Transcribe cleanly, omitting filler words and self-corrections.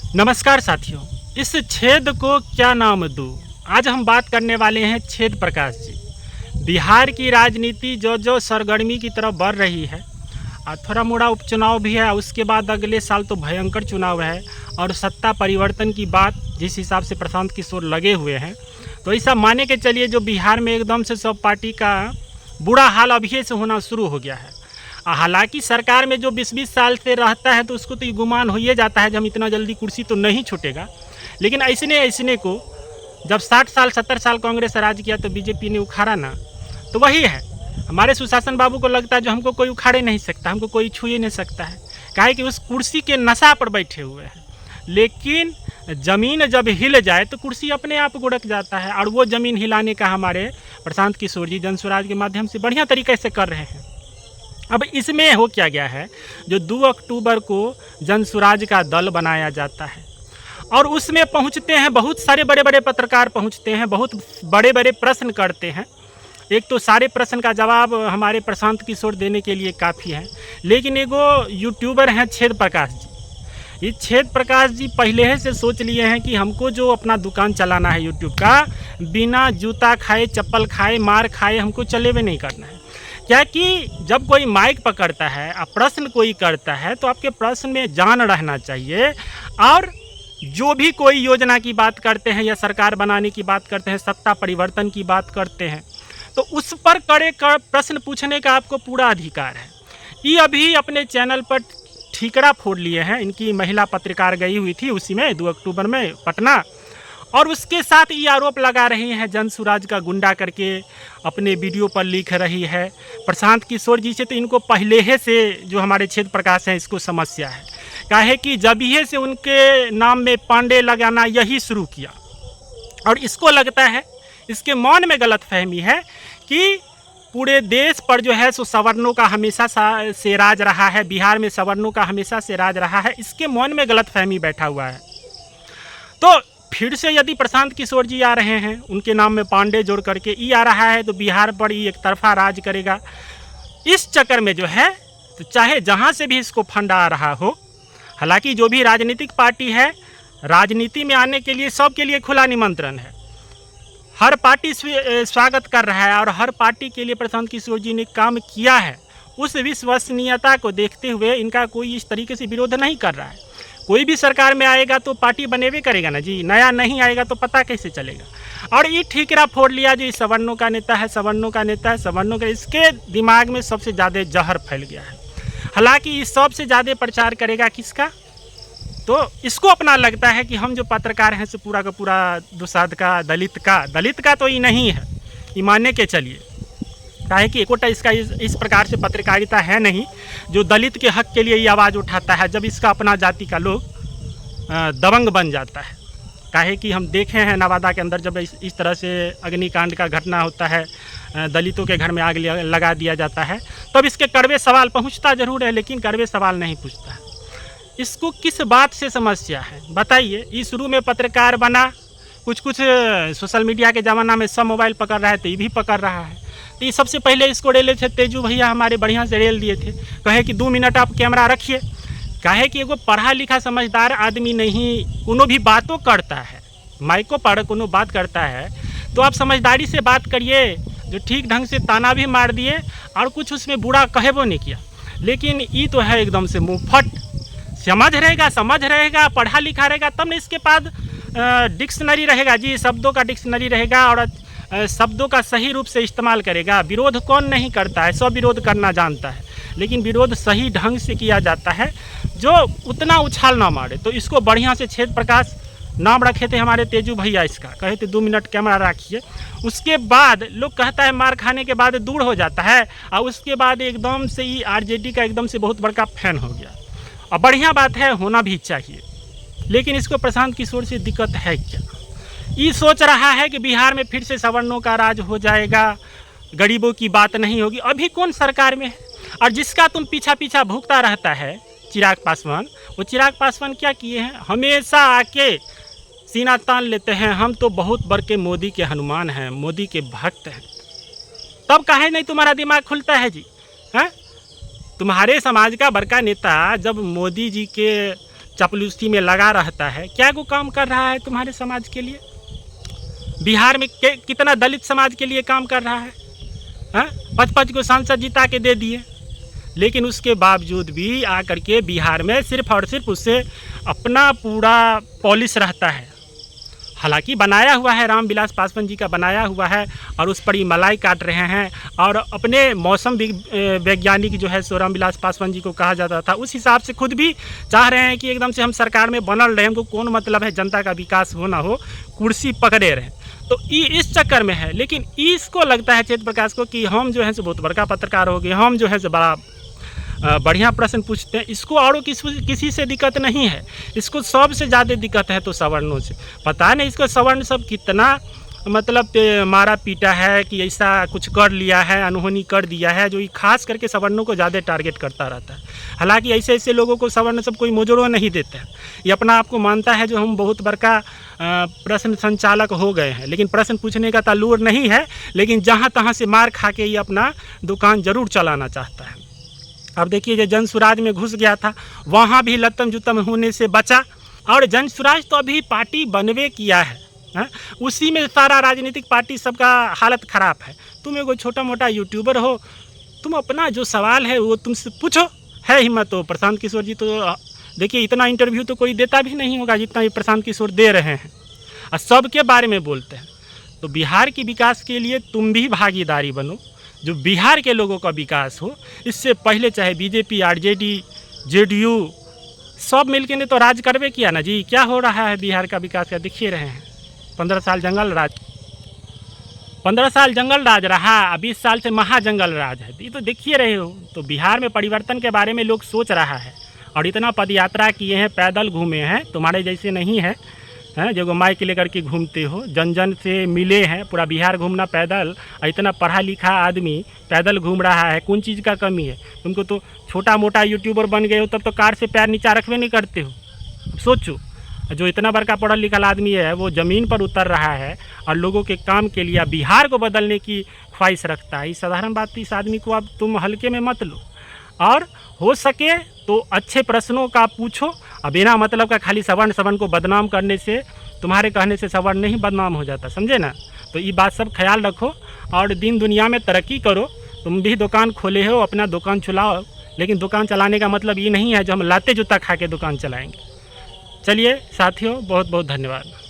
नमस्कार साथियों, इस छेद को क्या नाम दूँ? आज हम बात करने वाले हैं छेद प्रकाश जी। बिहार की राजनीति जो जो सरगर्मी की तरफ बढ़ रही है और थोड़ा मोड़ा उपचुनाव भी है, उसके बाद अगले साल तो भयंकर चुनाव है और सत्ता परिवर्तन की बात जिस हिसाब से प्रशांत किशोर लगे हुए हैं, तो ऐसा माने के चलिए जो बिहार में एकदम से सब पार्टी का बुरा हाल अभी से होना शुरू हो गया है। हालांकि सरकार में जो 20-20 साल से रहता है तो उसको तो ये गुमान हो ही जाता है कि हम इतना जल्दी कुर्सी तो नहीं छूटेगा, लेकिन ऐसने को जब 60 साल 70 साल कांग्रेस राज किया तो बीजेपी ने उखाड़ा ना, तो वही है हमारे सुशासन बाबू को लगता है जो हमको कोई उखाड़े नहीं सकता, हमको कोई छू ही नहीं सकता है, काहे कि उस कुर्सी के नशा पर बैठे हुए हैं। लेकिन ज़मीन जब हिल जाए तो कुर्सी अपने आप गुड़क जाता है, और वो ज़मीन हिलाने का हमारे प्रशांत किशोर जी जनसुराज के माध्यम से बढ़िया तरीके से कर रहे हैं। अब इसमें हो क्या गया है, जो 2 अक्टूबर को जनसुराज का दल बनाया जाता है और उसमें पहुंचते हैं बहुत सारे बड़े बड़े पत्रकार, पहुंचते हैं बहुत बड़े बड़े प्रश्न करते हैं। एक तो सारे प्रश्न का जवाब हमारे प्रशांत किशोर देने के लिए काफ़ी है, लेकिन एगो यूट्यूबर हैं छेद प्रकाश जी। ये छेद प्रकाश जी पहले से सोच लिए हैं कि हमको जो अपना दुकान चलाना है यूट्यूब का, बिना जूता खाए चप्पल खाए मार खाए हमको चले हुए नहीं करना है। क्या कि जब कोई माइक पकड़ता है और प्रश्न कोई करता है तो आपके प्रश्न में जान रहना चाहिए, और जो भी कोई योजना की बात करते हैं या सरकार बनाने की बात करते हैं, सत्ता परिवर्तन की बात करते हैं, तो उस पर कड़े प्रश्न पूछने का आपको पूरा अधिकार है। ये अभी अपने चैनल पर ठीकरा फोड़ लिए हैं, इनकी महिला पत्रकार गई हुई थी उसी में 2 अक्टूबर में पटना, और उसके साथ ये आरोप लगा रही हैं जनसुराज का गुंडा करके अपने वीडियो पर लिख रही है। प्रशांत किशोर जी से तो इनको पहले से जो हमारे छेद प्रकाश हैं इसको समस्या है, काहे कि जब ही से उनके नाम में पांडे लगाना यही शुरू किया, और इसको लगता है, इसके मन में गलतफहमी है कि पूरे देश पर जो है सो सवर्णों का हमेशा से राज रहा है, बिहार में सवर्णों का हमेशा से राज रहा है, इसके मन में गलतफहमी बैठा हुआ है। तो फिर से यदि प्रशांत किशोर जी आ रहे हैं, उनके नाम में पांडे जोड़ करके ई आ रहा है, तो बिहार पर ही एक तरफा राज करेगा। इस चक्कर में जो है तो चाहे जहां से भी इसको फंड आ रहा हो, हालांकि जो भी राजनीतिक पार्टी है, राजनीति में आने के लिए सबके लिए खुला निमंत्रण है, हर पार्टी स्वागत कर रहा है, और हर पार्टी के लिए प्रशांत किशोर जी ने काम किया है। उस विश्वसनीयता को देखते हुए इनका कोई इस तरीके से विरोध नहीं कर रहा है। कोई भी सरकार में आएगा तो पार्टी बनेवे करेगा ना जी, नया नहीं आएगा तो पता कैसे चलेगा। और ये ठीकरा फोड़ लिया जो सवर्णों का नेता है, सवर्णों का नेता है, सवर्णों का, इसके दिमाग में सबसे ज़्यादा जहर फैल गया है। हालांकि इस सबसे ज़्यादा प्रचार करेगा किसका, तो इसको अपना लगता है कि हम जो पत्रकार हैं से पूरा का पूरा दुसाध का, दलित का तो ये नहीं है, ये मानने के चलिए, काहे कि एकोटा इसका इस प्रकार से पत्रकारिता है नहीं जो दलित के हक के लिए ये आवाज़ उठाता है जब इसका अपना जाति का लोग दबंग बन जाता है। काहे कि हम देखे हैं नवादा के अंदर जब इस तरह से अग्निकांड का घटना होता है, दलितों के घर में आग लगा दिया जाता है, तब इसके कड़वे सवाल पहुंचता जरूर है, लेकिन कड़वे सवाल नहीं पूछता है। इसको किस बात से समस्या है बताइए। ये शुरू में पत्रकार बना, कुछ सोशल मीडिया के ज़माना में सब मोबाइल पकड़ रहा है तो ये भी पकड़ रहा है। तो ये सबसे पहले इसको रेले थे तेजू भैया, हमारे बढ़िया से रेल दिए थे, कहे कि 2 मिनट आप कैमरा रखिए। काहे कि एगो पढ़ा लिखा समझदार आदमी नहीं कोनो भी बातों करता है, माइको पर कोनो बात करता है तो आप समझदारी से बात करिए। जो ठीक ढंग से ताना भी मार दिए और कुछ उसमें बुरा कहेबो नहीं किया, लेकिन ये तो है एकदम से मुँहफट। समझ रहेगा, पढ़ा लिखा रहेगा तब न इसके पास डिक्शनरी रहेगा जी, शब्दों का डिक्शनरी रहेगा, और शब्दों का सही रूप से इस्तेमाल करेगा। विरोध कौन नहीं करता है, सब विरोध करना जानता है, लेकिन विरोध सही ढंग से किया जाता है जो उतना उछाल ना मारे। तो इसको बढ़िया से छेद प्रकाश नाम रखे थे हमारे तेजू भैया, इसका कहे थे 2 मिनट कैमरा रखिए। उसके बाद लोग कहता है मार खाने के बाद दूर हो जाता है, और उसके बाद एकदम से ही आरजेडी का एकदम से बहुत बड़का फैन हो गया। और बढ़िया बात है, होना भी चाहिए, लेकिन इसको प्रशांत किशोर से दिक्कत है क्या, ये सोच रहा है कि बिहार में फिर से सवर्णों का राज हो जाएगा, गरीबों की बात नहीं होगी। अभी कौन सरकार में है, और जिसका तुम पीछा भूखता रहता है चिराग पासवान, वो चिराग पासवान क्या किए हैं, हमेशा आके सीना तान लेते हैं, हम तो बहुत बड़ के मोदी के हनुमान हैं, मोदी के भक्त हैं। तब काहे नहीं तुम्हारा दिमाग खुलता है जी, हैं? तुम्हारे समाज का बड़का नेता जब मोदी जी के चपलूसी में लगा रहता है, क्या वो काम कर रहा है तुम्हारे समाज के लिए? बिहार में कितना दलित समाज के लिए काम कर रहा है? 5-5 को सांसद जिता के दे दिए, लेकिन उसके बावजूद भी आकर के बिहार में सिर्फ और सिर्फ उससे अपना पूरा पॉलिश रहता है। हालांकि बनाया हुआ है, रामविलास पासवान जी का बनाया हुआ है, और उस पर ही मलाई काट रहे हैं। और अपने मौसम वैज्ञानिक जो है सो रामविलास पासवान जी को कहा जाता था, उस हिसाब से खुद भी चाह रहे हैं कि एकदम से हम सरकार में बनल रहे, हमको कौन मतलब है जनता का विकास हो ना हो, कुर्सी पकड़े रहे। तो इस चक्कर में है। लेकिन इसको लगता है चेत प्रकाश को कि हम जो है सो बहुत बड़का पत्रकार हो गए, हम जो है सो बड़ा बढ़िया प्रश्न पूछते हैं। इसको और किसी से दिक्कत नहीं है, इसको सबसे ज़्यादा दिक्कत है तो सवर्णों से। पता नहीं इसको सवर्ण सब कितना मतलब मारा पीटा है कि ऐसा कुछ कर लिया है, अनहोनी कर दिया है, जो खास करके सवर्णों को ज़्यादा टारगेट करता रहता है। हालांकि ऐसे ऐसे लोगों को सवर्ण सब कोई मोजोड़ो नहीं देता है। ये अपना आप को मानता है जो हम बहुत बड़का प्रश्न संचालक हो गए हैं, लेकिन प्रश्न पूछने का ताल्लुक नहीं है। लेकिन जहाँ तहाँ से मार खा के ये अपना दुकान जरूर चलाना चाहता है। अब देखिए, जो जनसुराज में घुस गया था, वहाँ भी लत्तम जुत्तम होने से बचा। और जनसुराज तो अभी पार्टी बनवे किया है, उसी में सारा राजनीतिक पार्टी सबका हालत ख़राब है। तुम एगो छोटा मोटा यूट्यूबर हो, तुम अपना जो सवाल है वो तुमसे पूछो, है हिम्मत तो। प्रशांत किशोर जी तो देखिए, इतना इंटरव्यू तो कोई देता भी नहीं होगा जितना ये प्रशांत किशोर दे रहे हैं, और सबके बारे में बोलते हैं। तो बिहार के विकास के लिए तुम भी भागीदारी बनो, जो बिहार के लोगों का विकास हो। इससे पहले चाहे बीजेपी, आरजेडी, जेडीयू सब मिलके ने तो राज करवे किया ना जी। क्या हो रहा है बिहार का विकास का दिख ही रहे हैं। 15 साल जंगल राज, 15 साल जंगल राज रहा, 20 साल से महाजंगल राज है। ये तो देखिए रहे हो। तो बिहार में परिवर्तन के बारे में लोग सोच रहा है, और इतना पदयात्रा किए हैं, पैदल घूमे हैं, तुम्हारे जैसे नहीं है जो माइक लेकर के घूमते हो। जन जन से मिले हैं, पूरा बिहार घूमना पैदल। इतना पढ़ा लिखा आदमी पैदल घूम रहा है, कौन चीज़ का कमी है? तुमको तो छोटा मोटा यूट्यूबर बन गए हो, तब तो कार से पैर नीचा रखवे नहीं करते हो। अब सोचो, जो इतना बड़का पढ़ा लिखा आदमी है वो ज़मीन पर उतर रहा है और लोगों के काम के लिए बिहार को बदलने की ख्वाहिश रखता है। इस साधारण बात, इस आदमी को अब तुम हल्के में मत लो, और हो सके तो अच्छे प्रश्नों का पूछो। अब बिना मतलब का खाली सवर्ण को बदनाम करने से, तुम्हारे कहने से सवर्ण नहीं बदनाम हो जाता, समझे ना? तो ये बात सब ख्याल रखो, और दिन दुनिया में तरक्की करो। तुम भी दुकान खोले हो, अपना दुकान चलाओ, लेकिन दुकान चलाने का मतलब ये नहीं है जो हम लाते जूता खा के दुकान चलाएंगे। चलिए साथियों, बहुत बहुत धन्यवाद।